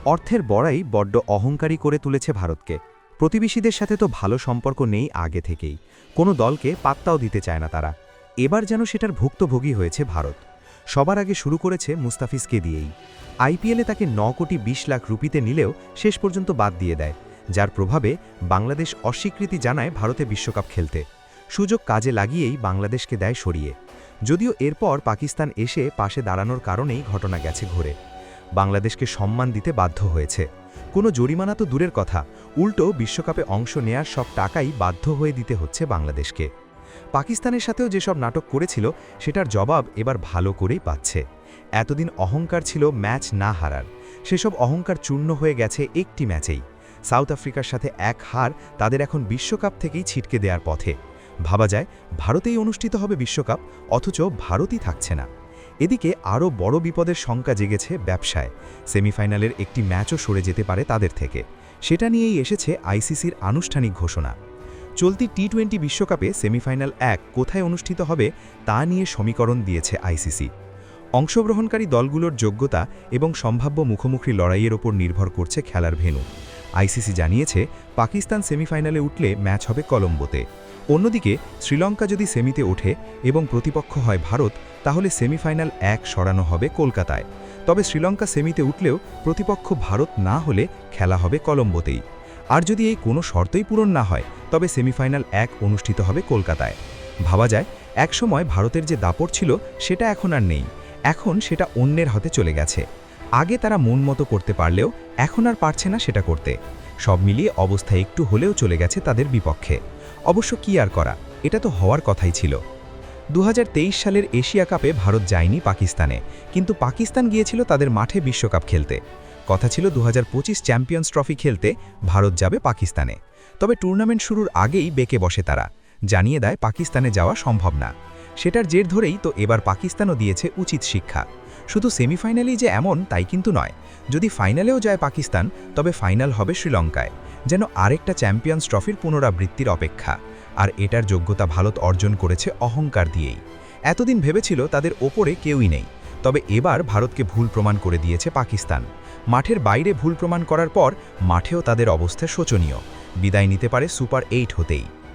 অর্থের বড়াই বড্ড অহংকারী করে তুলেছে ভারতকে। প্রতিবেশীদের সাথে তো ভালো সম্পর্ক নেই আগে থেকেই, কোনো দলকে পাত্তাও দিতে চায় না তারা। এবার যেন সেটার ভুক্তভোগী হয়েছে ভারত। সবার আগে শুরু করেছে মুস্তাফিজকে দিয়েই। আইপিএলে তাকে 9 কোটি 20 লাখ রুপিতে নিলেও শেষ পর্যন্ত বাদ দিয়ে দেয়, যার প্রভাবে বাংলাদেশ অস্বীকৃতি জানায় ভারতে বিশ্বকাপ খেলতে। সুযোগ কাজে লাগিয়েই বাংলাদেশকে দেয় সরিয়ে। যদিও এরপর পাকিস্তান এসে পাশে দাঁড়ানোর কারণেই ঘটনা গেছে ঘুরে। বাংলাদেশকে সম্মান দিতে বাধ্য হয়েছে। কোনো জরিমানা তো দূরের কথা, উল্টো বিশ্বকাপে অংশ নেয়ার সব টাকাই বাধ্য হয়ে দিতে হচ্ছে বাংলাদেশকে। পাকিস্তানের সাথেও যেসব নাটক করেছিল সেটার জবাব এবার ভালো করেই পাচ্ছে। এতদিন অহংকার ছিল ম্যাচ না হারার, সেসব অহংকার চূর্ণ হয়ে গেছে একটি ম্যাচেই। সাউথ আফ্রিকার সাথে এক হার তাদের এখন বিশ্বকাপ থেকেই ছিটকে দেওয়ার পথে। ভাবা যায় ভারতেই অনুষ্ঠিত হবে বিশ্বকাপ, অথচ ভারতই থাকছে না। এদিকে আরও বড় বিপদের শঙ্কা জেগেছে ব্যবসায়। সেমিফাইনালের একটি ম্যাচও সরে যেতে পারে তাদের থেকে। সেটা নিয়েই এসেছে আইসিসির আনুষ্ঠানিক ঘোষণা। চলতি টি-20 বিশ্বকাপে সেমিফাইনাল 1 কোথায় অনুষ্ঠিত হবে তা নিয়ে সমীকরণ দিয়েছে আইসিসি। অংশগ্রহণকারী দলগুলোর যোগ্যতা এবং সম্ভাব্য মুখোমুখি লড়াইয়ের ওপর নির্ভর করছে খেলার ভেন্যু। আইসিসি জানিয়েছে পাকিস্তান সেমিফাইনালে উঠলে ম্যাচ হবে কলম্বোতে। অন্যদিকে শ্রীলঙ্কা যদি সেমিতে ওঠে এবং প্রতিপক্ষ হয় ভারত, তাহলে সেমিফাইনাল 1 সরানো হবে কলকাতায়। তবে শ্রীলঙ্কা সেমিতে উঠলেও প্রতিপক্ষ ভারত না হলে খেলা হবে কলম্বোতেই। আর যদি এই কোনো শর্তই পূরণ না হয়, তবে সেমিফাইনাল 1 অনুষ্ঠিত হবে কলকাতায়। ভাবা যায় একসময় ভারতের যে দাপট ছিল সেটা এখন আর নেই, এখন সেটা অন্যের হাতে চলে গেছে। আগে তারা মন মতো করতে পারলেও এখন আর পারছে না সেটা করতে। সব মিলিয়ে অবস্থা একটু হলেও চলে গেছে তাদের বিপক্ষে। অবশ্য কি আর করা, এটা তো হওয়ার কথাই ছিল। 2023 সালের এশিয়া কাপে ভারত যায়নি পাকিস্তানে, কিন্তু পাকিস্তান গিয়েছিল তাদের মাঠে বিশ্বকাপ খেলতে। কথা ছিল 2025 চ্যাম্পিয়ন্স ট্রফি খেলতে ভারত যাবে পাকিস্তানে। তবে টুর্নামেন্ট শুরুর আগেই বেঁকে বসে তারা, জানিয়ে দেয় পাকিস্তানে যাওয়া সম্ভব না। সেটার জের ধরেই তো এবার পাকিস্তানও দিয়েছে উচিত শিক্ষা। শুধু সেমিফাইনালেই যে এমন তাই কিন্তু নয়, যদি ফাইনালেও যায় পাকিস্তান, তবে ফাইনাল হবে শ্রীলঙ্কায়, যেন আরেকটা চ্যাম্পিয়ন্স ট্রফির পুনরাবৃত্তির অপেক্ষা। আর এটার যোগ্যতা ভারত অর্জন করেছে অহংকার দিয়েই। এতদিন ভেবেছিল তাদের ওপরে কেউই নেই, তবে এবার ভারতকে ভুল প্রমাণ করে দিয়েছে পাকিস্তান। মাঠের বাইরে ভুল প্রমাণ করার পর মাঠেও তাদের অবস্থা শোচনীয়। বিদায় নিতে পারে সুপার 8 হতেই।